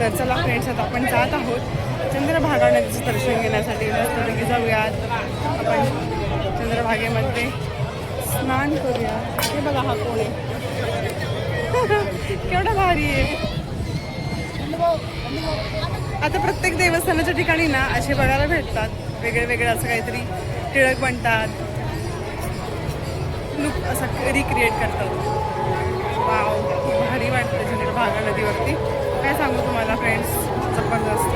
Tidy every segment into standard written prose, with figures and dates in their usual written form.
तर चला फ्रेंड्स, आता आपण जात आहोत चंद्रभागा नदीचं दर्शन घेण्यासाठी. मस्तपैकी जाऊयात आपण चंद्रभागेमध्ये, स्नान करूया. हे बघा हा कोण आहे. केवढा भारी आहे. आता प्रत्येक देवस्थानाच्या ठिकाणी ना असे बघायला भेटतात वेगळे वेगळे असं काहीतरी टिळक बनतात, लुक असं रिक्रिएट करतात. वाव, खूप भारी वाटतं चंद्रभागा नदीवरती. काय सांगू तुम्हाला फ्रेंड्स, जबरदस्त.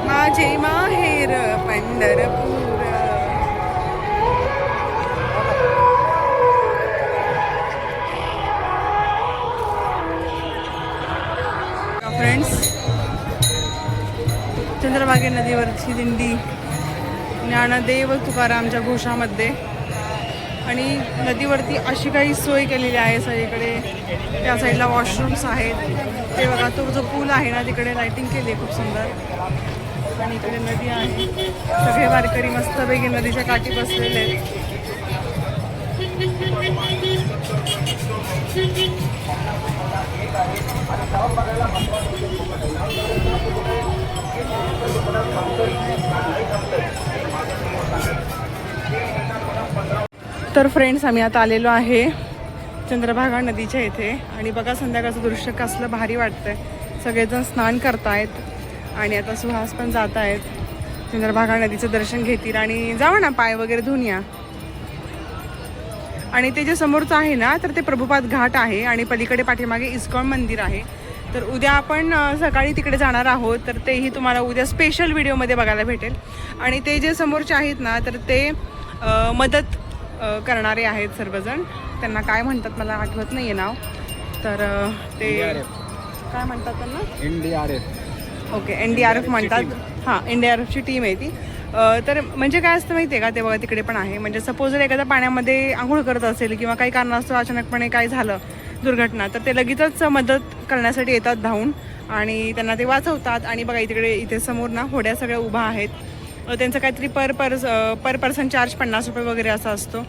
माझे माहेर पंढरपूर. फ्रेंड्स, चंद्रभागे नदीवरची दिंडी ज्ञानदेव तुकारामच्या घोषामध्ये. आणि नदीवरती अशी काही सोय केलेली आहे सगळीकडे. त्या साईडला वॉशरूम्स आहेत. ते बघा, तो जो पूल आहे ना तिकडे लाईटिंग केली आहे खूप सुंदर. आणि इकडे नदी आहे. सगळे वारकरी मस्तपैकी नदीच्या काठी बसलेले आहेत. तर फ्रेंड्स, आम्ही आता आलेलो आहे चंद्रभागा नदीच्या इथे. आणि बघा संध्याकाळचं दृश्य कसलं भारी वाटतंय. सगळेजण स्नान करतायत आणि आता सुहास पण जात आहेत. चंद्रभागा नदीचं दर्शन घेतील आणि जाऊ ना, पाय वगैरे धुवून या. आणि ते जे समोरचं आहे ना, तर ते प्रभुपाद घाट आहे आणि पलीकडे पाठीमागे इस्कॉन मंदिर आहे. तर उद्या आपण सकाळी तिकडे जाणार आहोत. तर तेही तुम्हाला उद्या स्पेशल व्हिडिओमध्ये बघायला भेटेल. आणि ते जे समोरचे आहेत ना, तर ते मदत करणारे आहेत सर्वजण. त्यांना काय म्हणतात मला आठवत नाही आहे नाव. तर ते काय म्हणतात त्यांना, NDRF. ओके, NDRF म्हणतात. हां, NDRFची टीम आहे ती. तर म्हणजे काय असतं माहिती आहे का, ते बघा तिकडे पण आहे. म्हणजे सपोज जर एखादा पाण्यामध्ये आंघोळ करत असेल किंवा काही कारणास्तव अचानकपणे काय झालं दुर्घटना, तर ते लगेचच मदत करण्यासाठी येतात धावून आणि त्यांना ते वाचवतात. आणि बघा इथे समोर ना होड्या सगळ्या उभा आहेत. त्यांचं काहीतरी पर पर्सन चार्ज 50 रुपये वगैरे असा असतो.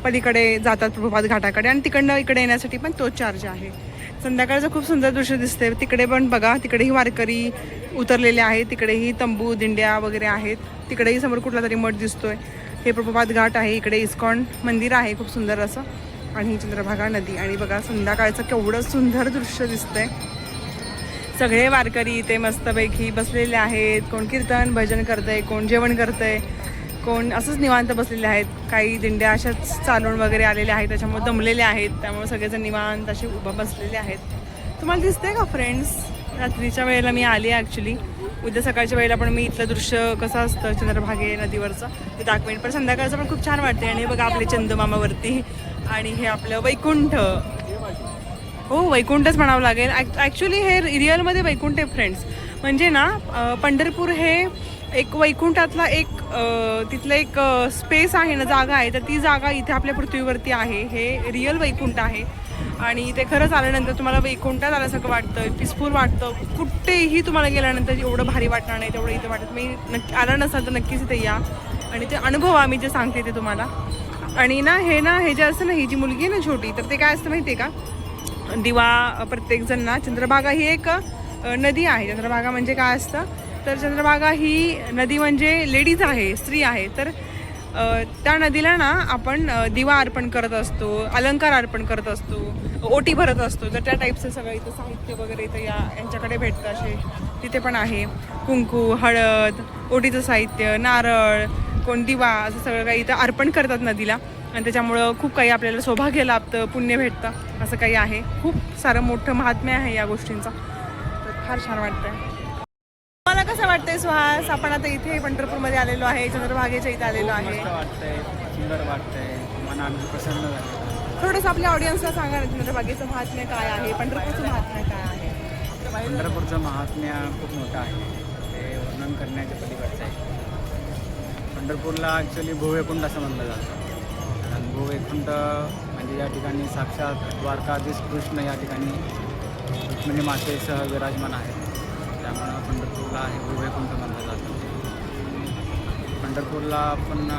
पलीकडे जातात प्रभुपाद घाटाकडे आणि तिकडनं इकडे येण्यासाठी पण तोच चार्ज आहे. संध्याकाळचं खूप सुंदर दृश्य दिसते. तिकडे पण बघा, तिकडेही वारकरी उतरलेले आहेत. तिकडेही तंबू दिंड्या वगैरे आहेत. तिकडेही समोर कुठला तरी मठ दिसतोय. हे प्रभुपाद घाट आहे. इकडे इस्कॉन मंदिर आहे खूप सुंदर असं. आणि ही चंद्रभागा नदी. आणि बघा संध्याकाळचं केवढं सुंदर दृश्य दिसतंय. सगळे वारकरी इथे मस्तपैकी बसलेले आहेत. कोण कीर्तन भजन करतंय, कोण जेवण करतंय, कोण असंच निवांत बसलेले आहेत. काही दिंड्या अशाच चालून वगैरे आलेल्या आहेत, त्याच्यामुळे दमलेले आहेत. त्यामुळे सगळेजण निवांत असे उभं बसलेले आहेत. तुम्हाला दिसतंय का फ्रेंड्स? रात्रीच्या वेळेला मी आली आहे ॲक्च्युली. उद्या सकाळच्या वेळेला पण मी इथलं दृश्य कसं असतं चंद्रभागे नदीवरचं ते दाखवेन. पण संध्याकाळचं पण खूप छान वाटते. आणि बघा आपले चंदमामावरती. आणि हे आपलं वैकुंठ. हो, वैकुंठच म्हणावं लागेल. ॲक्च्युली हे रिअलमध्ये वैकुंठ आहे फ्रेंड्स. म्हणजे ना, पंढरपूर हे एक वैकुंठातला एक तिथलं एक स्पेस आहे ना, जागा आहे. तर ती जागा इथे आपल्या पृथ्वीवरती आहे. हे रिअल वैकुंठ आहे. आणि इथे खरंच आल्यानंतर तुम्हाला वैकुंठात आल्यासारखं वाटतं, पीसफुल वाटतं. कुठेही तुम्हाला गेल्यानंतर एवढं भारी वाटणार नाही तेवढं इथे वाटत. मी आला नसाल तर नक्कीच इथे या आणि ते अनुभव आम्ही जे सांगते ते तुम्हाला. आणि हे जे असतं ना, ही जी मुलगी आहे ना छोटी, तर ते काय असतं माहिती आहे का, दिवा प्रत्येकजण ना, चंद्रभागा ही एक नदी आहे. चंद्रभागा म्हणजे काय असतं, तर चंद्रभागा ही नदी म्हणजे लेडीज आहे, स्त्री आहे. तर त्या नदीला ना आपण दिवा अर्पण करत असतो, अलंकार अर्पण करत असतो, ओटी भरत असतो. तर त्या टाईपचं सगळं इथं साहित्य वगैरे इथं यांच्याकडे भेटतं. असे तिथे पण आहे कुंकू, हळद, ओटीचं साहित्य, नारळ, कोण दिवा, असं सगळं काही इथं अर्पण करतात नदीला. आणि त्याच्यामुळं खूप काही आपल्याला सौभाग्य लाभतं, पुण्य भेटतं, असं काही आहे. खूप सारं मोठं महात्म्य आहे या गोष्टींचं. तर फार छान वाटतंय. मला कसं वाटतंय सुहास? आपण आता इथे पंढरपूरमध्ये आलेलो आहे, चंद्रभागेच्या इथे आलेलो आहे. वाटतंय, सुंदर वाटतंय, मन आमचं प्रसन्न झालं. थोडंसं आपल्या ऑडियन्सला सांगा ना, चंद्रभागेचं महात्म्य काय आहे, पंढरपूरचं महात्म्य काय आहे? पंढरपूरचं महात्म्य खूप मोठं आहे, ते वर्णन करण्याच्या पलीकडचं आहे. पंढरपूरला ॲक्च्युली भूवैकुंठ असं म्हणलं जातं. कारण भूवैकुंठ म्हणजे या ठिकाणी साक्षात द्वारकाधीश कृष्ण या ठिकाणी रुक्मिणी मातेसह विराजमान आहे. त्यामुळं पंढरपूरला हे भूवैकुंठ म्हणलं जातं. पंढरपूरला आपण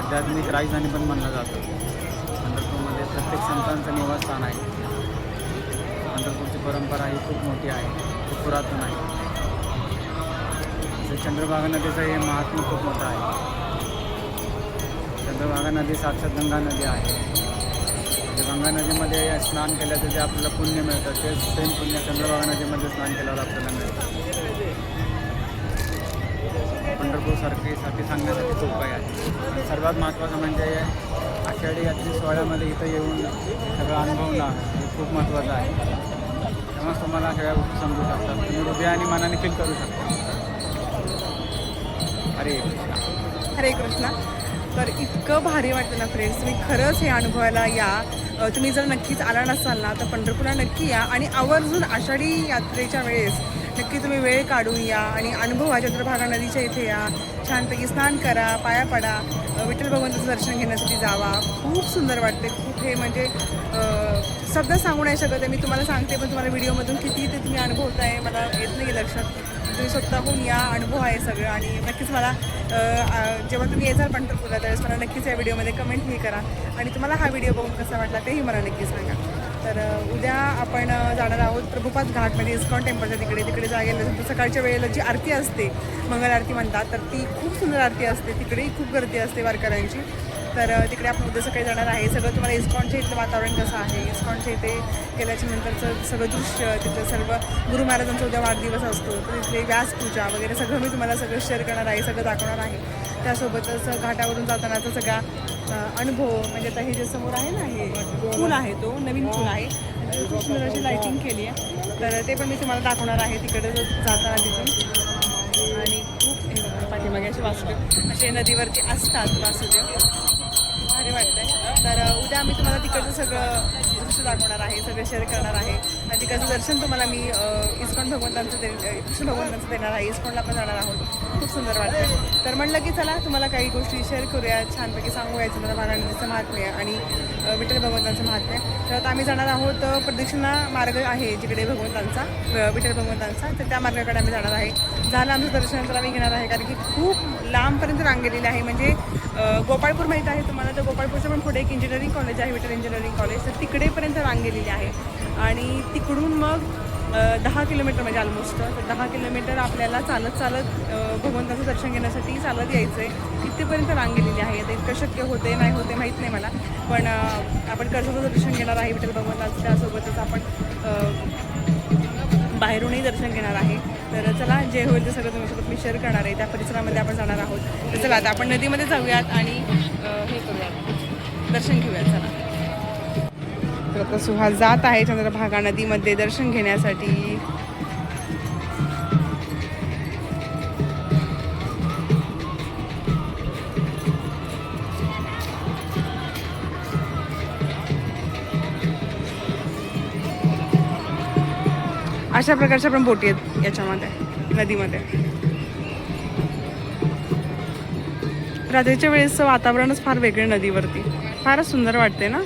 आध्यात्मिक राजधानी पण म्हणलं जातं. पंढरपूरमध्ये प्रत्येक संतांचं निवासस्थान आहे. पंढरपूरची परंपरा ही खूप मोठी आहे, खूप पुरातन आहे. तसे चंद्रभागा नदीचं हे महात्म्य खूप मोठं आहे. चंद्रभागा नदी साक्षात गंगा नदी आहे. म्हणजे गंगा नदीमध्ये स्नान केल्याचं जे आपल्याला पुण्य मिळतं ते सेम पुण्य चंद्रभागा नदीमध्ये स्नान केल्यावर आपल्याला मिळतं. पंढरपूरसाठी सांगण्यासाठी खूप काही आहे. सर्वात महत्त्वाचं म्हणजे आषाढी यात्री सोहळ्यामध्ये इथं येऊन सगळं अनुभवणं हे खूप महत्त्वाचं आहे. तेव्हाच तुम्हाला सगळ्या गोष्टी समजू शकतात, तुम्ही हृदय आणि मनाने फील करू शकता. हरे कृष्णा. हरे कृष्णा. तर इतकं भारी वाटतं ना फ्रेंड्स, तुम्ही खरंच हे अनुभवायला या. तुम्ही जर नक्कीच आला नसाल ना तर पंढरपूरला नक्की या आणि आवर्जून आषाढी यात्रेच्या वेळेस नक्की तुम्ही वेळ काढून या आणि अनुभवा. चंद्रभागा नदीच्या इथे या, छानपैकी स्नान करा, पाया पडा, विठ्ठल भगवंताचं दर्शन घेण्यासाठी जावा. खूप सुंदर वाटते. खूप हे म्हणजे शब्द सांगू नाही शकत आहे मी, तुम्हाला सांगते पण तुम्हाला व्हिडिओमधून किती ते तुम्ही अनुभवताय मला येत नाही लक्षात. तुम्ही स्वतःहून या, अनुभव आहे सगळं. आणि नक्कीच मला जेव्हा तुम्ही येजाल पंढरपूरला त्यावेळेस मला नक्कीच या व्हिडिओमध्ये कमेंटही करा आणि तुम्हाला हा व्हिडिओ बघून कसा वाटला तेही मला नक्की सांगा. तर उद्या आपण जाणार आहोत प्रभुपाद घाटमध्ये इस्कॉन टेम्पलच्या तिकडे जागेला. सकाळच्या वेळेला जी आरती असते, मंगल आरती म्हणतात, तर ती खूप सुंदर आरती असते. तिकडेही खूप गर्दी असते वारकऱ्यांची. तर तिकडे आपण उद्या सकाळी जाणार आहे. सगळं तुम्हाला इस्कॉनच्या इथलं वातावरण कसं आहे, इस्कॉनच्या इथे गेल्याच्या नंतरचं सगळं दृश्य, तिथलं सर्व गुरु महाराजांचा उद्या वाढदिवस असतो तर तिथले व्यासपूजा वगैरे सगळं मी तुम्हाला सगळं शेअर करणार आहे, सगळं दाखवणार आहे. त्यासोबतच घाटावरून जातानाचा सगळा अनुभव म्हणजे आता हे जे समोर आहे ना, हे पूल आहे, तो नवीन पूल आहे, खूप सुंदर अशी लाईटिंग केली आहे. तर ते पण मी तुम्हाला दाखवणार आहे तिकडे जाताना तिथून. आणि खूप हे बघा पाठीमागे असे वासुदेव असे नदीवरती असतात वासुदेव, भारी वाटतंय. तर उद्या आम्ही तुम्हाला तिकडचं सगळं दृश्य दाखवणार आहे, सगळं शेअर करणार आहे आणि तिकडचं दर्शन तुम्हाला मी इस्कॉन भगवंतांचं कृष्ण भगवंतांचं देणार आहे. इस्कॉनला पण जाणार आहोत. खूप सुंदर वाटतं. तर म्हटलं की चला तुम्हाला काही गोष्टी शेअर करूया, छानपैकी सांगूया चंद्रभागा नदीचं महात्म्य आणि विठ्ठल भगवंतांचं महात्म्य. तर आता आम्ही जाणार आहोत प्रदक्षिणा मार्ग आहे जिकडे भगवंतांचा विठ्ठल भगवंतांचा, तर त्या मार्गाकडे आम्ही जाणार आहे. झालं आमचं दर्शन तर आम्ही घेणार आहे, कारण की खूप लांबपर्यंत रांग गेलेली आहे. म्हणजे गोपाळपूर माहीत आहे तुम्हाला, तर गोपाळपूरचं पण पुढे एक इंजिनिअरिंग कॉलेज आहे, विठ्ठल इंजिनिअरिंग कॉलेज, तर तिकडेपर्यंत रांग गेलेली आहे. आणि तिकडून मग 10 किलोमीटर म्हणजे ऑलमोस्ट, तर 10 किलोमीटर आपल्याला चालत भगवंताचं दर्शन घेण्यासाठी चालत यायचं आहे. तिथेपर्यंत रांग गेलेली आहे. आता इतकं शक्य होते नाही होते माहीत नाही मला, पण आपण कर्जाचं दर्शन घेणार आहे विठ्ठल भगवंताचं. त्यासोबतच आपण बाहेरूनही दर्शन घेणार आहे. तर चला जे होईल ते सगळं तुमच्यासोबत मी शेअर करणार आहे. त्या परिसरामध्ये आपण जाणार आहोत. तर चला आता आपण नदीमध्ये जाऊयात आणि हे करूयात, दर्शन घेऊयात. चला तर आता सुहास जात आहे चंद्रभागा नदीमध्ये दर्शन घेण्यासाठी. अशा प्रकारच्या पण बोटी आहेत याच्यामध्ये नदीमध्ये. रात्रीच्या वेळेस वातावरणच फार वेगळे नदीवरती, फारच सुंदर वाटते ना.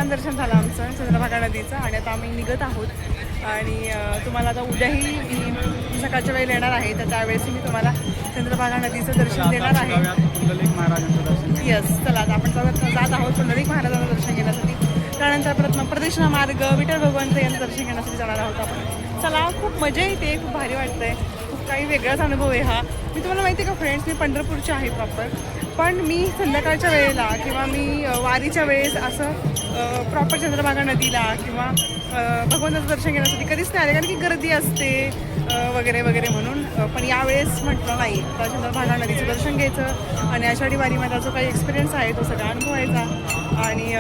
दर्शन झालं आमचं चंद्रभागा नदीचं आणि आता आम्ही निघत आहोत. आणि तुम्हाला आता उद्याही मी सकाळच्या वेळेला येणार आहे, तर त्यावेळेस मी तुम्हाला चंद्रभागा नदीचं दर्शन देणार आहे. पुंडलिक महाराजांचं दर्शन. यस, चला आता आपण जात आहोत पुंडलिक महाराजांचं दर्शन घेण्यासाठी. त्यानंतर प्रदक्षिणा मार्ग, विठ्ठल भगवंत यांचं दर्शन घेण्यासाठी जाणार आहोत आपण. चला, खूप मजा येते, खूप भारी वाटतंय, खूप काही वेगळाच अनुभव आहे हा. मी तुम्हाला माहिती आहे का फ्रेंड्स, मी पंढरपूरची आहे प्रॉपर, पण मी संध्याकाळच्या वेळेला किंवा मी वारीच्या वेळेस असं प्रॉपर चंद्रभागा नदीला किंवा भगवंताचं दर्शन घेण्यासाठी कधीच नाही आले, कारण की गर्दी असते वगैरे वगैरे म्हणून. पण यावेळेस म्हटलं नाही, तर चंद्रभागा नदीचं दर्शन घ्यायचं आणि आषाढी वारीमध्ये जो काही एक्सपिरियन्स आहे तो सगळा अनुभवायचा आणि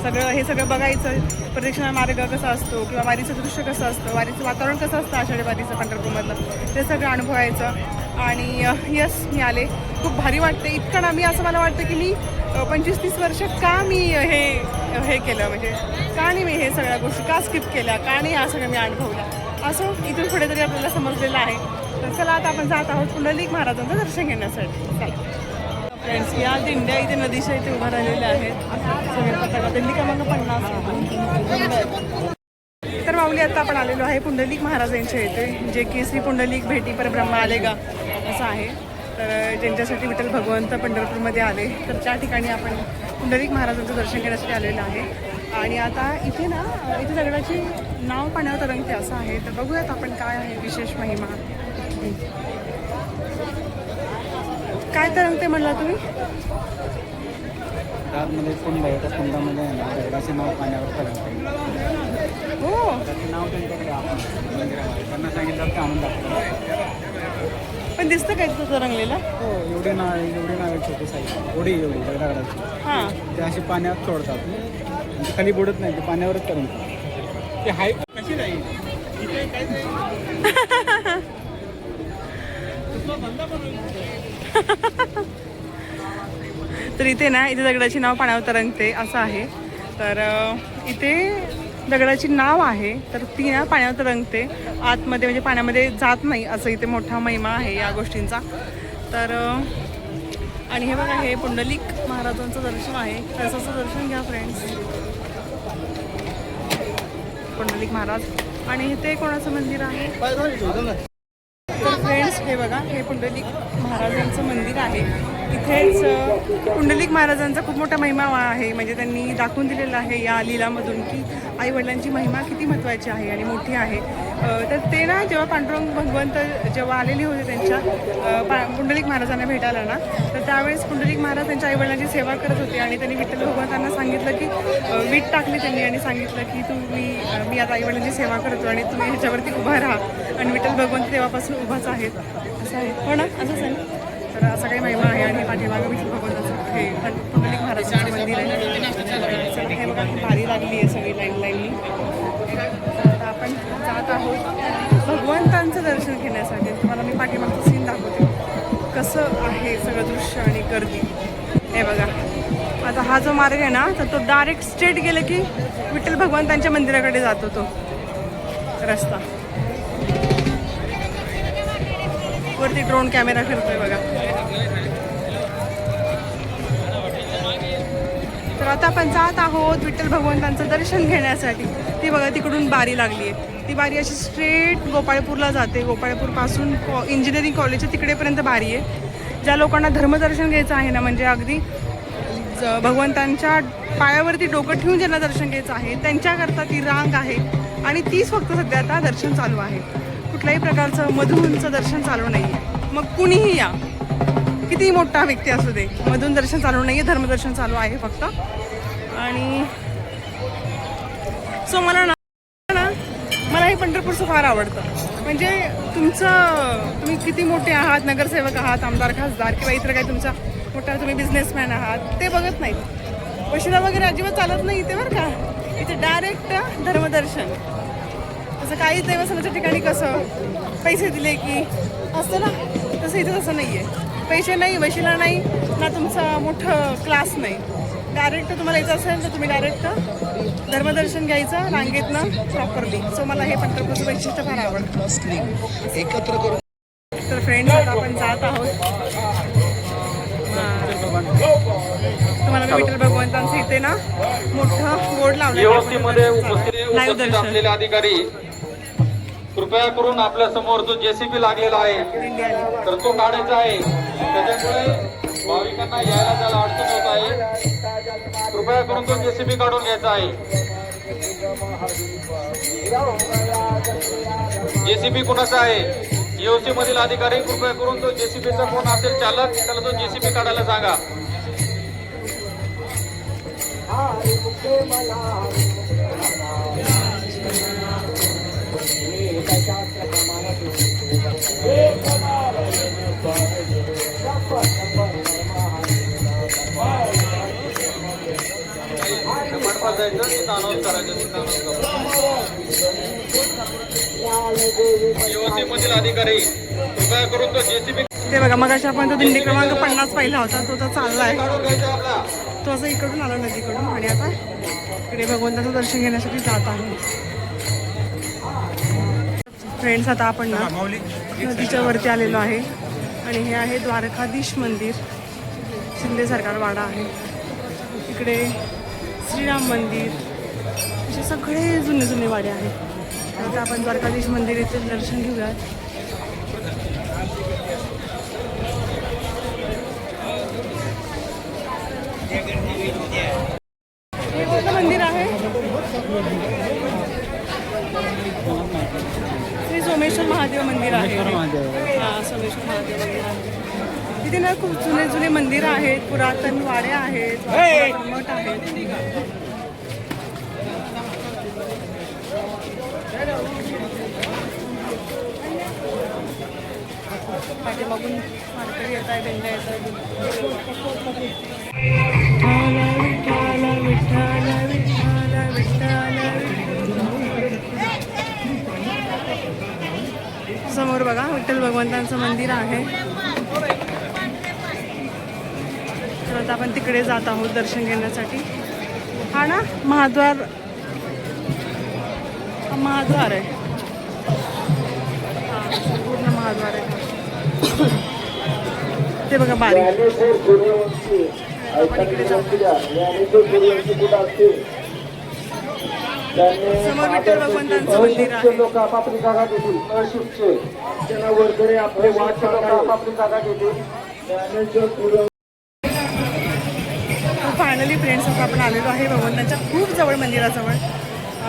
हे सगळं बघायचं. प्रदक्षिणा मार्ग कसा असतो किंवा वारीचं दृश्य कसं असतं, वारीचं वातावरण कसं असतं आषाढी वारीचं पंढरपूरमधलं, ते सगळं अनुभवायचं. आणि यस, मी आले, खूप भारी वाटते. इतकं ना, मी असं मला वाटतं की मी 25-30 वर्ष का मी हे केलं, म्हणजे का नाही मी हे सगळ्या गोष्टी का स्किप केल्या, का नाही हा सगळं मी अनुभवलं. असं इथून पुढे तरी आपल्याला समजलेलं आहे. तर चला, आता आपण जात आहोत पुंडलिक महाराजांचं दर्शन घेण्यासाठी. चला फ्रेंड्स, या दिंड्या इथे नदीच्या इथे उभा राहिलेल्या आहेत. सगळे पताका, दिंडी क्रमांक 50. तर माऊली, आता आपण आलेलो आहे पुंडलिक महाराजांच्या इथे, जे की श्री पुंडलिक भेटी परब्रह्म आलेगा असं आहे. तर ज्यांच्यासाठी विठ्ठल भगवंत पंढरपूरमध्ये आले, तर त्या ठिकाणी आपण पुंडलिक महाराजांचं दर्शन घेण्यासाठी आलेलं आहे. आणि आता इथे ना, इथे दगडाची नाव पाण्यावर तरंगते असं आहे. तर बघूयात आपण काय आहे विशेष महिमा. काय तरंगते म्हणला तुम्ही? आतमध्ये कुंड आहे, त्या कुंडामध्ये दगडाचे नाव पाण्यावर तरंगते. हो, नाव त्यांच्याकडे आपण मंदिरामध्ये त्यांना सांगितलं की आणून दाखवलं. पण दिसतं काय तिथं तरंगलेलं? हो, एवढी नाव छोटी साईज, एवढी दगडाची. हां, ते असे पाण्यात सोडतात, म्हणजे खाली बुडत नाही, ते पाण्यावरच तरंगतात. ते हाय कशी नाही तर इथे ना, इथे दगडाची नाव पाण्यावर तरंगते असं आहे. तर इथे दगडाची नाव आहे, तर ती ना पाण्यावर तरंगते आतमध्ये, म्हणजे पाण्यामध्ये जात नाही, असं इथे मोठा महिमा आहे या गोष्टींचा. तर आणि हे बघा, हे पुंडलिक महाराजांचं दर्शन आहे. तसंच दर्शन घ्या फ्रेंड्स, पुंडलिक महाराज. आणि इथे कोणाचं मंदिर आहे? तर फ्रेंड्स, हे बघा, हे पुंडलिक महाराजांचं मंदिर आहे. इथेच पुंडलिक महाराजांचा खूप मोठा महिमा आहे, म्हणजे त्यांनी दाखवून दिलेला आहे या लीलामधून की आईवडिलांची महिमा किती महत्त्वाची आहे आणि मोठी आहे. तर ते ना, जेव्हा पांडुरंग भगवंत जेव्हा आलेले होते त्यांच्या पुंडलिक महाराजांना भेटायला ना, तर त्यावेळेस पुंडलिक महाराज त्यांच्या आईवडिलांची सेवा करत होते आणि त्यांनी विठ्ठल भगवंतांना सांगितलं की वीट टाकली त्यांनी आणि सांगितलं की मी आता आईवडिलांची सेवा करतो आणि तुम्ही ह्याच्यावरती उभा राहा. आणि विठ्ठल भगवंत तेव्हापासून उभाच आहेत, असं आहे. हो ना, असंच आहे. तर असं काही महिमा आहे. आणि पाठीमागे विठ्ठल भगवंताचं हे पुंडलिक महाराजांचं मंदिर आहे. हे बघा, भारी लागली आहे सगळी लाईननी. आता आपण जात आहोत भगवंतांचं दर्शन घेण्यासाठी. तुम्हाला मी पाठीमागचं सीन दाखवते कसं आहे सगळं दृश्य आणि गर्दी. हे बघा, आता हा जो मार्ग आहे ना, तर तो डायरेक्ट स्ट्रेट गेले की विठ्ठल भगवंतांच्या मंदिराकडे जातो तो रस्ता. वरती ड्रोन कॅमेरा फिरतोय बघा. तर आता आपण जात आहोत विठ्ठल भगवंतांचं दर्शन घेण्यासाठी. ती बघा, तिकडून बारी लागली आहे. ती बारी अशी स्ट्रेट गोपाळपूरला जाते. गोपाळपूरपासून इंजिनिअरिंग कॉलेजच्या तिकडेपर्यंत बारी आहे. ज्या लोकांना धर्मदर्शन घ्यायचं आहे ना, म्हणजे अगदी भगवंतांच्या पायावरती डोकं ठेवून ज्यांना दर्शन घ्यायचं आहे, त्यांच्याकरता ती रांग आहे. आणि तीच फक्त सध्या आता दर्शन चालू आहे. कुठल्याही प्रकारचं मधूनचं दर्शन चालू नाही आहे. मग कुणीही या, कितीही मोठा व्यक्ती असू दे, मधून दर्शन चालू नाही आहे, धर्मदर्शन चालू आहे फक्त. आणि सो मला हे पंढरपूरचं फार आवडतं. म्हणजे तुम्ही किती मोठे आहात, नगरसेवक आहात, आमदार, खासदार किंवा इतर काही तुमचा मोठा तुम्ही बिझनेसमॅन आहात, ते बघत नाहीत. वशिला वगैरे अजिबात चालत नाही इथे बरं का. इथे डायरेक्ट धर्मदर्शन. तसं काही देवस्थानाच्या ठिकाणी कसं पैसे दिले की असतं ना, तसं इथं तसं नाही आहे. पैसे नाही, वशिला नाही ना, तुमचा मोठं क्लास नाही. डायरेक्ट तुम्हाला यायचं असेल तर तुम्ही डायरेक्ट धर्मदर्शन घ्यायचं रांगेतनं प्रॉपरली. सो मला हे पंढरपूरचं वैशिष्ट्य फार आवडतं. एकत्र करून. तर फ्रेंड्स, आता आपण जात आहोत. तुम्हाला मी विठ्ठल भगवंतांचं इथे ना मोठं बोर्ड लावलं, लाईव्ह दर्शन. अधिकारी कृपया करून आपल्या समोर जो जेसीबी लागलेला आहे तर तो काढायचा आहे. त्याच्यामुळे भाविकांना यायला त्याला अडचण होत आहे. कृपया करून तो जेसीबी काढून घ्यायचा आहे. जेसीबी कुणाचा आहे? ईओसी मधील अधिकारी कृपया करून तो जेसीबीचा कोण असेल चालक त्याला तो जेसीबी काढायला सांगा. मंडपात जायचं तिथं अनाऊन्स करायचं. तिथं ईओसी मधील अधिकारी कृपया करून तो जेसीबी ते बघा मगाशी आपण तो दिंडी क्रमांक 50 पाहिला होता, तो तर चाललाय. काढून घ्यायचा आपला. तो असं इकडून आला नदीकडून आणि आता इकडे भगवंताचं दर्शन घेण्यासाठी जात आहे. फ्रेंड्स, आता आपण ना नदीच्या वरती आलेलो आहे आणि हे आहे द्वारकाधीश मंदिर. शिंदे सरकार वाडा आहे. इकडे श्रीराम मंदिर, असे सगळे जुने जुने वाडे आहेत. आता आपण द्वारकाधीश मंदिर येथे दर्शन घेऊयात. हे कोणतं मंदिर आहे? श्री सोमेश्वर महादेव मंदिर आहे. हां, सोमेश्वर महादेव मंदिर आहे. तिथे ना खूप जुने जुने मंदिर आहेत, पुरातन वाडे आहेत, पुरातन मठ आहेत. पाठीमागून मार्केट येत आहे, भेंड्या येत आहेत. समोर बघा विठ्ठल भगवंतांचं मंदिर आहे. तर आता आपण तिकडे जात आहोत दर्शन घेण्यासाठी. हा ना महाद्वार, हा महाद्वार आहे. हा पूर्ण महाद्वार आहे. ते बघा बारी. आपण इकडे जातो. समोर विठ्ठल भगवंतांचं मंदिर आहे. लोक आपापली जागा देतील. नशिबचे त्यांना वरकडे आपले वाट आपापली जागा देतील. फायनली फ्रेंड्स, आता आपण आलेलो आहे भगवंतांच्या खूप जवळ मंदिराजवळ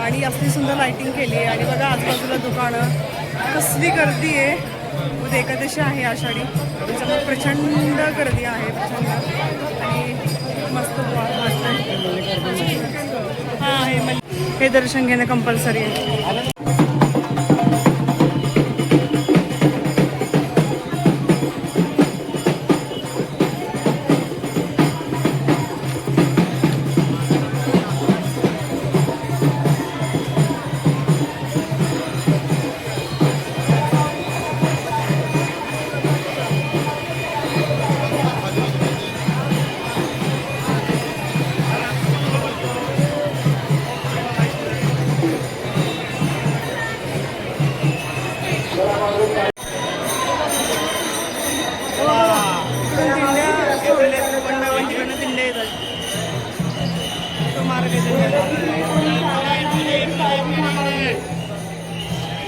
आणि असली सुंदर लाइटिंग केली आहे. आणि बघा आजूबाजूला दुकानं, कसली गर्दी आहे. उद्या एकादशी आहे आषाढी, त्याच्यामुळे प्रचंड गर्दी आहे. प्रचंड आणि मस्त वाटतं. हां, हे दर्शन घेणं कंपल्सरी आहे.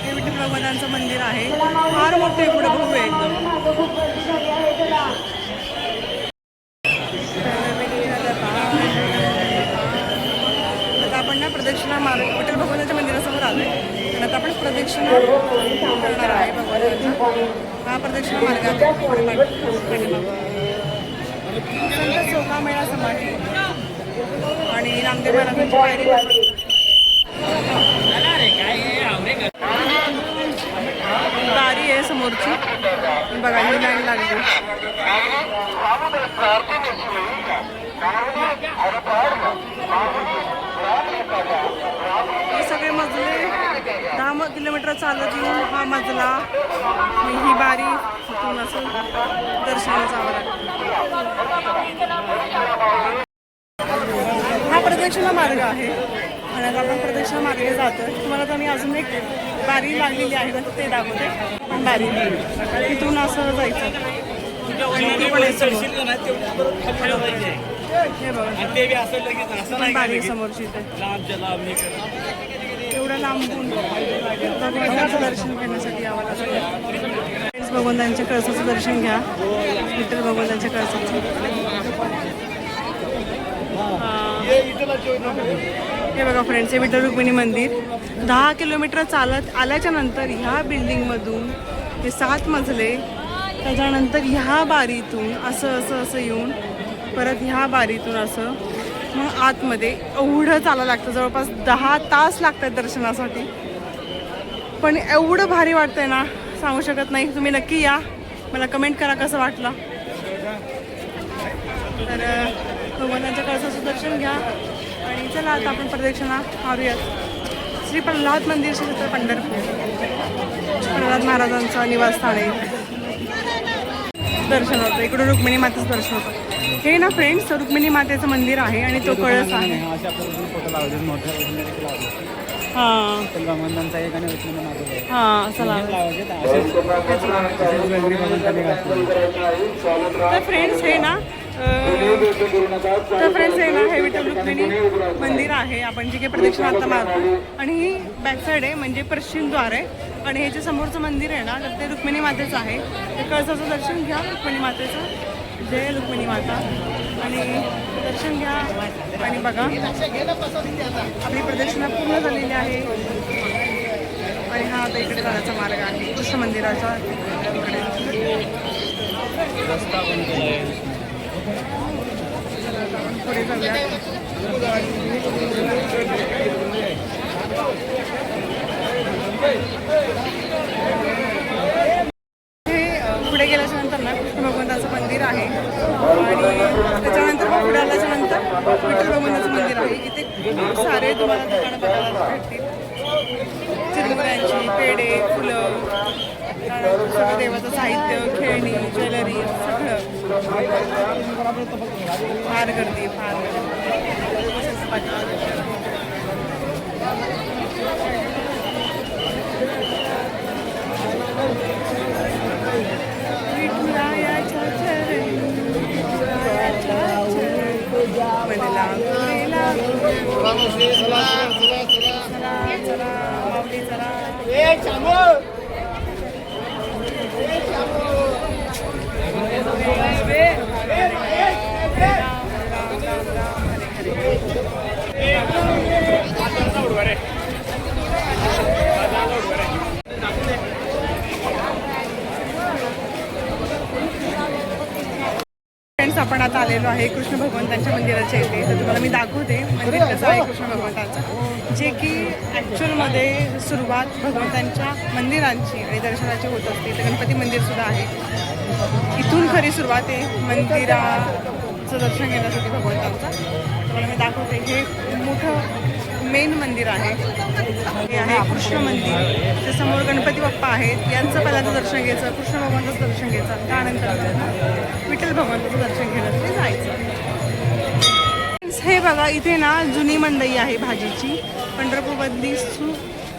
हे विठ्ठल भगवंतांचं मंदिर आहे. फार मोठं आहे, पुढे भव्य आहे एकदम. आता आपण ना प्रदक्षिणा मार्ग विठ्ठल भगवंताच्या मंदिरासमोर आलोय आणि आता आपण प्रदक्षिणा करणार आहे भगवंतांचा. हा प्रदक्षिणा मार्ग आहे. संत सोकामेळा समाधी आणि नामदेव महाराजांची पायरी. बारी आहे समोरची बघा, ही लाईन लागली. हे सगळे मजले 10 किलोमीटर चालत येऊन हा मजला, ही बारी तिथून असं दर्शनाला जावं लागतं. हा प्रदक्षिणा मार्ग आहे आणि आता आपण प्रदक्षिणा मार्गे जातोय. तुम्हाला तर मी अजून एक बारी लागलेली आहे का ते दाखवते. पण बारी तिथून असं जायचं. हे बघा बारी समोरची एवढं लांबून भगवंताचं दर्शन घेण्यासाठी यावं लागतं. तसंच भगवंतांच्या कळसाचं दर्शन घ्या, विठ्ठल भगवंतांच्या कळसाचं. हे बघा फ्रेंड्स, हे विठ्ठल रुक्मिणी मंदिर 10 किलोमीटर चालत आल्याच्या नंतर ह्या बिल्डिंगमधून हे 7 मजले, त्याच्यानंतर ह्या बारीतून असं असं असं येऊन परत ह्या बारीतून असं मग आतमध्ये एवढं चालायला लागतं. जवळपास 10 तास लागतात दर्शनासाठी. पण एवढं भारी वाटतंय ना, सांगू शकत नाही. तुम्ही नक्की या, मला कमेंट करा कसं वाटलं. तर भगवंतांच्या कळसाचं दर्शन घ्या आणि चला आता आपण प्रदक्षिणा मारूयात. श्री प्रल्हाद मंदिर, क्षेत्र पंढरपूर, प्रल्हाद महाराजांचं निवासस्थान आहे. दर्शन होतं इकडून, रुक्मिणी मातेचं दर्शन होतं. हे ना फ्रेंड्स, रुक्मिणी मातेचं मंदिर आहे आणि तो कळस आहे. फोटो लावले मोठ्या हां भगवंतांचा एक आणि रुक्मिणी मातेचा हां चला. तर फ्रेंड्स हे ना हे विठ्ठल रुक्मिणी मंदिर आहे. आपण जे काही प्रदक्षिणा आता मारतो आणि ही बॅक साईड आहे, म्हणजे पश्चिम द्वार आहे. आणि हे जे समोरचं मंदिर आहे ना, तर ते रुक्मिणी मातेचं आहे. ते कळसाचं दर्शन घ्या, रुक्मिणी मातेचं. जय रुक्मिणी माता. आणि दर्शन घ्या आणि बघा, आपली प्रदक्षिणा पूर्ण झालेली आहे. आणि हा आता इकडे जाण्याचा मार्ग आहे, कृष्ण मंदिराच्या इकडे. पुढे जाऊया. पुढे गेल्याच्या नंतर ना कृष्ण भगवंताचं मंदिर आहे आणि त्याच्यानंतर पुढे आल्याच्या नंतर विठ्ठल भगवंताचं मंदिर आहे. इथे खूप सारे तुम्हाला दुकानं बघायला भेटतील. चिरमुऱ्यांची, पेढे, फुलं, सगळं देवाचं साहित्य, खेळणी, ज्वेलरी, सगळं. फार गर्दी, फार आपण आता आलेलो आहे कृष्ण भगवंतांच्या मंदिराच्या इथे. तर तुम्हाला मी दाखवते मंदिर कसं आहे कृष्ण भगवंतांचं, जे की ॲक्च्युअलमध्ये सुरुवात भगवंतांच्या मंदिरांची आणि दर्शनाची होत असते. तर गणपती मंदिरसुद्धा आहे. इथून खरी सुरुवात आहे मंदिराचं दर्शन घेण्यासाठी भगवंतांचं. तुम्हाला मी दाखवते. हे मोठं मेन मंदिर आहे. हे आहे कृष्ण मंदिर. ते समोर गणपती बाप्पा आहेत. यांचं पहिल्यांदा दर्शन घ्यायचं, कृष्ण भगवंताचं दर्शन घ्यायचं, त्यानंतर विठ्ठल भगवंताचं दर्शन घेणं ते जायचं. हे बघा, इथे ना जुनी मंडई आहे भाजीची. पंढरपूरमधली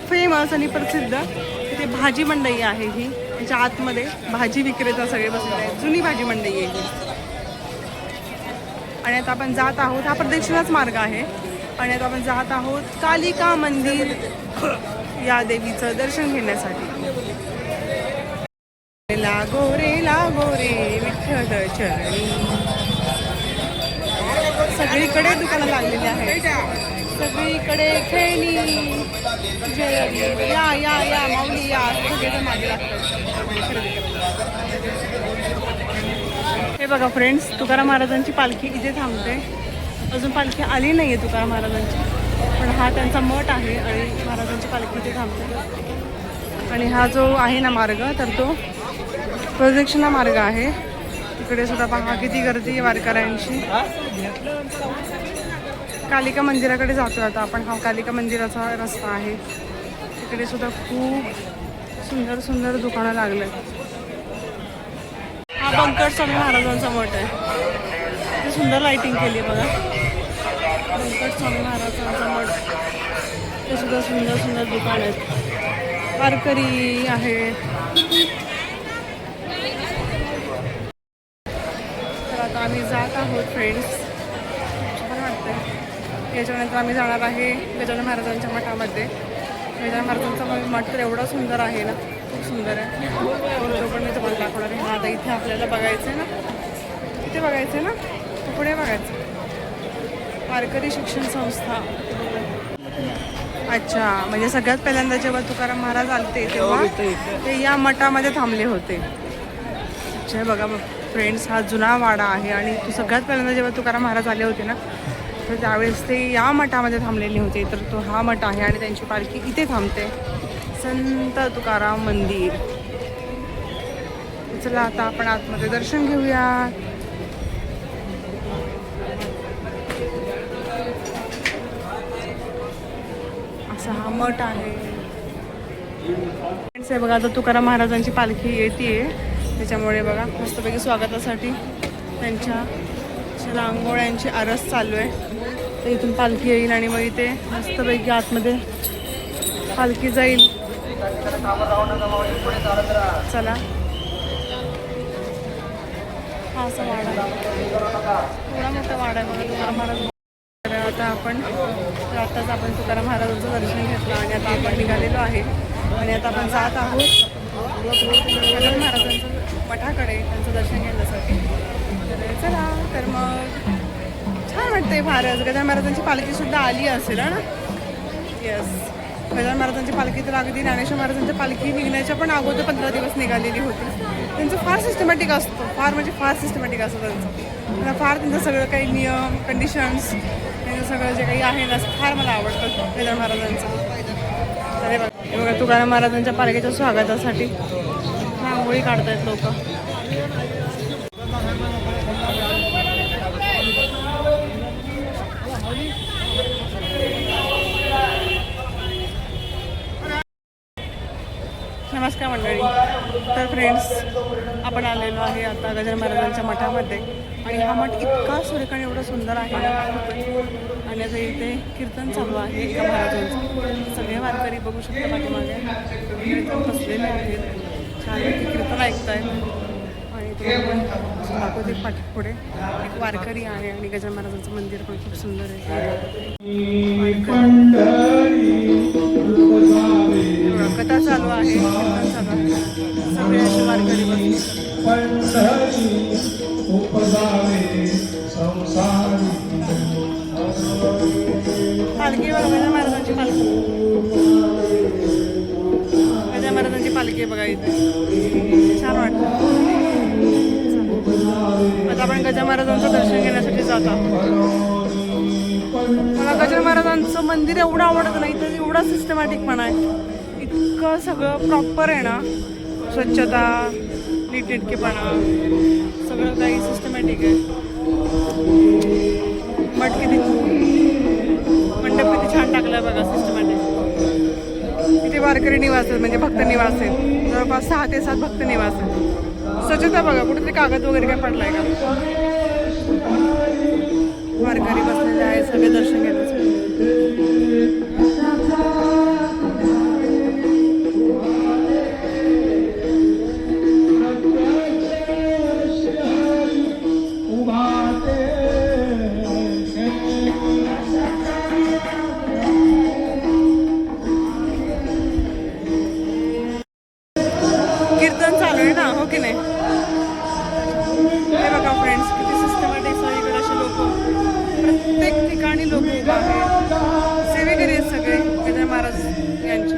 फेमस आणि प्रसिद्ध इथे भाजी मंडई आहे. ही त्याच्या आतमध्ये भाजी विक्रेता सगळे बसलेले आहेत. जुनी भाजी मंडई आहे ही. आणि आता आपण जात आहोत, हा प्रदक्षिणाच मार्ग आहे. आणि आता आपण जात आहोत कालिका मंदिर या देवीचं दर्शन घेण्यासाठी. लागो रे विठ्ठल चरणी. सगळीकडे दुकानं लागलेली आहेत, सगळीकडे खेळणी, ज्वेलरी. या या या माऊली या, सगळे मागे लागतात. हे बघा फ्रेंड्स, तुकाराम महाराजांची पालखी इथे थांबते. अजून पालखी आली नाही आहे तुकाराम महाराजांची, पण हा त्यांचा मठ आहे आणि महाराजांची पालखी इथे थांबते. आणि हा जो आहे ना मार्ग, तर तो प्रदक्षिणा मार्ग आहे. इकडे सुद्धा पहा किती गर्दी वारकऱ्यांची. कालिका मंदिराकडे जातो आता आपण. हा कालिका मंदिराचा रस्ता आहे. इकडे सुद्धा खूप सुंदर सुंदर दुकानं लागले. हा बंकट स्वामी महाराजांचा मठ आहे. किती सुंदर लाइटिंग केली बघा. बंकट स्वामी महाराजांचा मठ. ते सुद्धा सुंदर सुंदर दुकान आहेत. वारकरी आहे. तर आता आम्ही जात आहोत फ्रेंड्स. छान वाटतं. याच्यानंतर आम्ही जाणार आहे गजानन महाराजांच्या मठामध्ये. गजानन महाराजांचा मठ तर एवढा सुंदर आहे ना. खूप सुंदर आहे. तो पण मी तुम्हाला दाखवणार आहे. आता इथे आपल्याला बघायचं आहे ना, इथे बघायचं आहे ना, तो पुढे बघायचं. वारकरी शिक्षण संस्था. अच्छा, म्हणजे सगळ्यात पहिल्यांदा जेव्हा तुकाराम महाराज आलते तेव्हा ते या मठामध्ये थांबले होते. अच्छा, बघा फ्रेंड्स, हा जुना वाडा आहे आणि तो सगळ्यात पहिल्यांदा जेव्हा तुकाराम महाराज आले होते ना, तर त्यावेळेस ते या मठामध्ये थांबलेले होते. तर तो हा मठ आहे आणि त्यांची पालखी इथे थांबते, संत तुकाराम मंदिर. चला आता आपण आतमध्ये दर्शन घेऊया. असा हा मठ आहे. हे बघा, आता तुकाराम महाराजांची पालखी येते, त्याच्यामुळे बघा मस्तपैकी स्वागतासाठी त्यांच्या रांगोळ्यांची आरस चालू आहे. तर इथून पालखी येईल आणि मग इथे मस्तपैकी आतमध्ये पालखी जाईल. चला, हा असा वाडा आहे, थोडा मोठा वाडा आहे बघा तुकाराम महाराज. तर आता आताच आपण तुकाराम महाराजांचं दर्शन घेतलं आणि आता आपण निघालेलो आहे आणि आता आपण जात आहोत गजानन महाराजांचं मठाकडे त्यांचं दर्शन घेण्यासाठी. तर चला, तर मग छान वाटतंय फारच. गजानन महाराजांची पालखीसुद्धा आली असेल ना. येस, गजानन महाराजांची पालखी तर अगदी ज्ञानेश्वर महाराजांच्या पालखी निघण्याच्या पण अगोदर 15 दिवस निघालेली होती. त्यांचं फार सिस्टमॅटिक असतं, फार म्हणजे फार सिस्टमॅटिक असतं त्यांचं. फार त्यांचं सगळं काही नियम, कंडिशन्स, त्यांचं सगळं जे काही आहे ना, फार मला आवडतं गजानन महाराजांचं. अरे बघा, तुकाराम महाराजांच्या पालखीच्या स्वागतासाठी रांगोळी काढतायत लोक. नमस्कार मंडळी. तर फ्रेंड्स, आपण आलेलो आहे आता गजानन महाराजांच्या मठामध्ये आणि हा मठ इतका सुरेख एवढा सुंदर आहे आणि आता इथे कीर्तन चालू आहे एका महाराजांचं. सगळे वारकरी बघू शकता पाठीमागे कीर्तन बसलेले आहेत, छान कीर्तन ऐकतायत. आणि तो दाखवते पुढे एक वारकरी आहे आणि गजानन महाराजांचं मंदिर पण खूप सुंदर आहे. कथा चालू आहे, कीर्तन चालू आहे, सगळे असे वारकरी बसले. पालखी बघा, गजानन महाराजांची पालखी, गजानन महाराजांची पालखी बघा इथे, छान वाटतं. आता आपण गजानन महाराजांचं दर्शन घेण्यासाठी जात आहोत. मला गजानन महाराजांचं मंदिर एवढं आवडतं नाही, तर एवढा सिस्टमॅटिकपणा आहे, इतकं सगळं प्रॉपर आहे ना, स्वच्छता, नीटनेटकेपणा, सगळं काही सिस्टमॅटिक आहे. मंडप किती छान टाकलं बघा, सिस्टमॅटिक. इथे वारकरी निवास आहेत, म्हणजे भक्त निवास आहेत, जवळपास 6 ते 7 भक्त निवास आहेत. स्वच्छता बघा, कुठेतरी कागद वगैरे काय पडलाय का. वारकरी बसलेले आहे सगळे दर्शन घेण्यासाठी. कीर्तन चालू आहे ना, हो की नाही. हे बघा फ्रेंड्स, किती सिस्टमॅटिक सगळीकडे असे लोक, प्रत्येक ठिकाणी लोक उभा आहेत, सेवेकरी आहेत सगळे गजानन महाराज यांचे.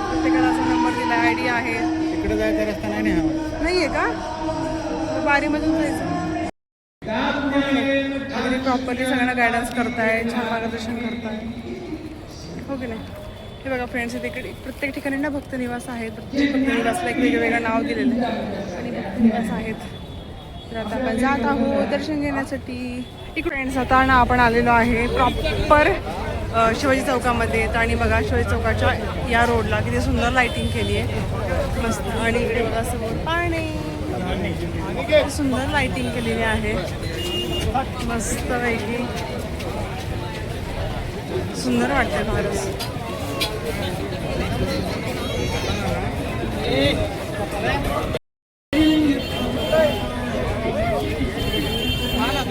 प्रत्येकाला असा नंबर दिला, ID आहे. इकडे जायचा रस्ता नाही आहे का, बारीमधून जायचं. अगदी प्रॉपरली सगळ्यांना गायडन्स करताय, छान मार्गदर्शन करताय, हो की नाही. हे बघा फ्रेंड्स, तिकडे प्रत्येक ठिकाणी ना भक्त निवास आहेत. प्रत्येक भक्त निवासला एक वेगवेगळं नाव दिलेलं आहे आणि भक्त निवास आहेत. तर आता आपण जात आहोत दर्शन घेण्यासाठी. इकडे फ्रेंड्स, आता ना आपण आलेलो आहे प्रॉपर शिवाजी चौकामध्ये. आणि बघा, शिवाजी चौकाच्या या रोडला किती सुंदर लाईटिंग केली आहे, मस्त. आणि इकडे बघा समोर पाणी, सुंदर लाईटिंग केलेली आहे, मस्त पैकी सुंदर वाटतं फारच.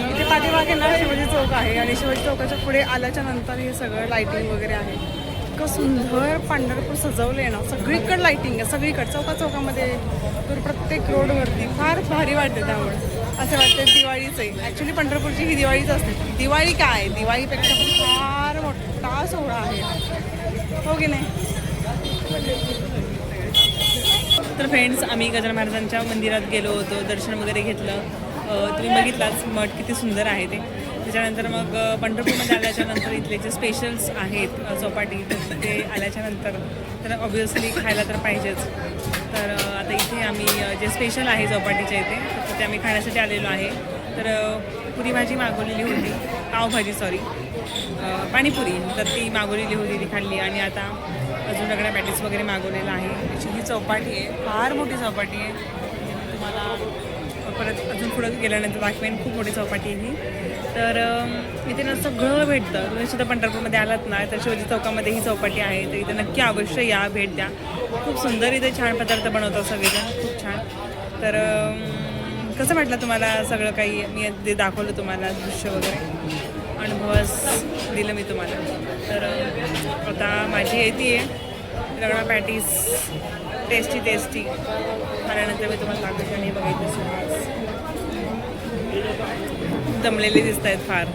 इथे पाठीमागे ना शिवाजी चौक आहे आणि शिवाजी चौकाच्या पुढे आल्याच्या नंतर हे सगळं लाईटिंग वगैरे आहे. इतकं सुंदर पंढरपूर सजवलं आहे ना, सगळीकडे लाईटिंग आहे, सगळीकडे चौकामध्ये, तर प्रत्येक रोडवरती फार भारी वाटते. त्यामुळे असं वाटतं दिवाळीच आहे. ॲक्च्युली पंढरपूरची ही दिवाळीच असते. दिवाळी काय, दिवाळीपेक्षा पण फार मोठा सोहळा आहे, हो की नाही? तर फ्रेंड्स, आम्ही गजानन महाराजांच्या मंदिरात गेलो होतो, दर्शन वगैरे घेतलं. तुम्ही बघितलाच मठ किती सुंदर आहे ते. त्याच्यानंतर मग पंढरपूरमध्ये आल्याच्यानंतर इथले जे स्पेशल्स आहेत चौपाटी, ते आल्याच्यानंतर तर ऑब्वियसली खायला तर पाहिजेच. तर आता इथे आम्ही जे स्पेशल आहे चौपाटीच्या इथे, तर तिथे आम्ही खाण्यासाठी आलेलो आहे. तर पुरी भाजी मागवलेली होती, पावभाजी सॉरी, पाणीपुरी, तर ती मागवलेली होती, ती खाल्ली. आणि आता अजून रगडा पॅटीस वगैरे मागवलेला आहे. त्याची ही चौपाटी आहे, फार मोठी चौपाटी आहे. तुम्हाला परत अजून पुढं गेल्यानंतर दाखवेन. खूप मोठी चौपाटी आहे ही. तर इथे ना सगळं भेटतं. तुम्ही सुद्धा पंढरपूरमध्ये आलात ना, तर शिवाजी चौकामध्ये ही चौपाटी आहे, तर इथे नक्की अवश्य या, भेट द्या. खूप सुंदर इथे छान पदार्थ बनवतात सगळेजण, खूप छान. तर कसं वाटलं तुम्हाला सगळं काही मी ते दाखवलं तुम्हाला, दृश्य वगैरे अनुभवास दिलं मी तुम्हाला. तर आता माझी येते आहे रगडा पॅटीस, टेस्टी आल्यानंतर मी तुम्हाला दाखवते. आणि बघायचं दमलेले दिसत आहेत फार.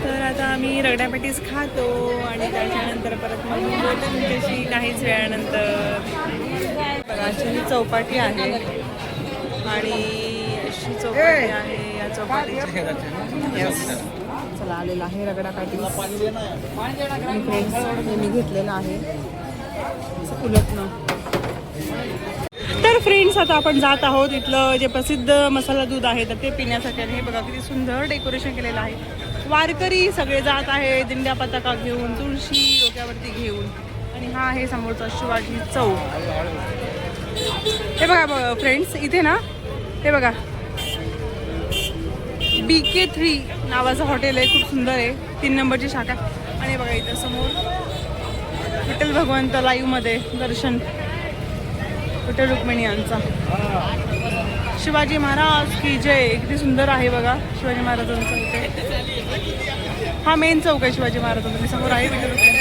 तर आता आम्ही रगडा पॅटीस खातो आणि त्याच्यानंतर परत मग बोलतो तुमच्याशी काहीच वेळानंतर. बघा अशी ही चौपाटी आहे आणि अशी चौपाटी आहे. या चौपाटी चला आलेला आहे रगडा पॅटीस. आणि फ्रेंड्स मी घेतलेला आहे उलटणं. तर फ्रेंड्स, आता आपण जात आहोत. इथलं जे प्रसिद्ध मसाला दूध आहे तर ते पिण्यासाठी. आणि हे बघा किती सुंदर डेकोरेशन केलेलं आहे. वारकरी सगळे जात आहे दिंड्या पताका घेऊन, तुळशी डोक्यावरती घेऊन. आणि हा आहे समोरचा शिवाजी चौक. हे बघा फ्रेंड्स, इथे ना हे बघा BK3 नावाचं हॉटेल आहे, खूप सुंदर आहे, 3 नंबरची शाखा. आणि बघा इथं समोर विठ्ठल भगवंत लाईव्हमध्ये दर्शन, विठ्ठल रुक्मिणी यांचा. शिवाजी महाराज की जय. किती सुंदर आहे बघा शिवाजी महाराजांचा इथे. हा मेन चौक आहे शिवाजी महाराजांचा. समोर आहे विठ्ठल रुक्मिणी.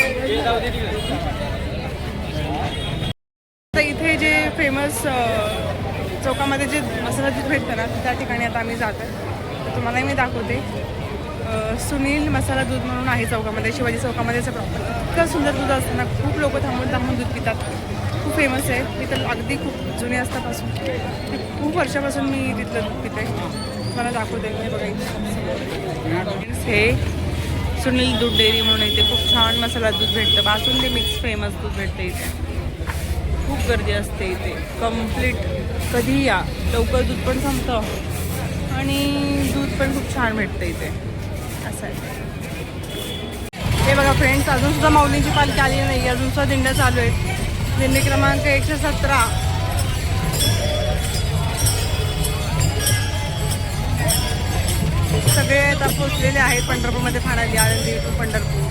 तर इथे जे फेमस चौकामध्ये जे मसाला दूध भेटतं ना, त्या ठिकाणी आता आम्ही जातो. तर तुम्हालाही मी दाखवते. सुनील मसाला दूध म्हणून आहे चौकामध्ये, शिवाजी चौकामध्ये. इतकं सुंदर दूध असतं ना, खूप लोक थांबून दूध पितात. खूप फेमस आहे. मी तर अगदी खूप जुने असतापासून, खूप वर्षापासून मी तिथलं दूध पिते. मला दाखवते. हे बघा हे सुनील दूध डेअरी म्हणून इथे खूप छान मसाला दूध भेटतं. बासुंदी मिक्स फेमस दूध भेटते इथे. खूप गर्दी असते इथे कम्प्लीट. कधी या, लवकर दूध पण संपतं आणि दूध पण खूप छान भेटतं इथे, असं आहे. हे बघा फ्रेंड्स, अजून सुद्धा माऊलींची पालखी आली नाही, अजून सुद्धा दिंड्या चालू आहेत. दिंडी क्रमांक 117. सगळे आता पोचलेले आहेत पंढरपूरमध्ये. फाणाली, आळंदी टू पंढरपूर.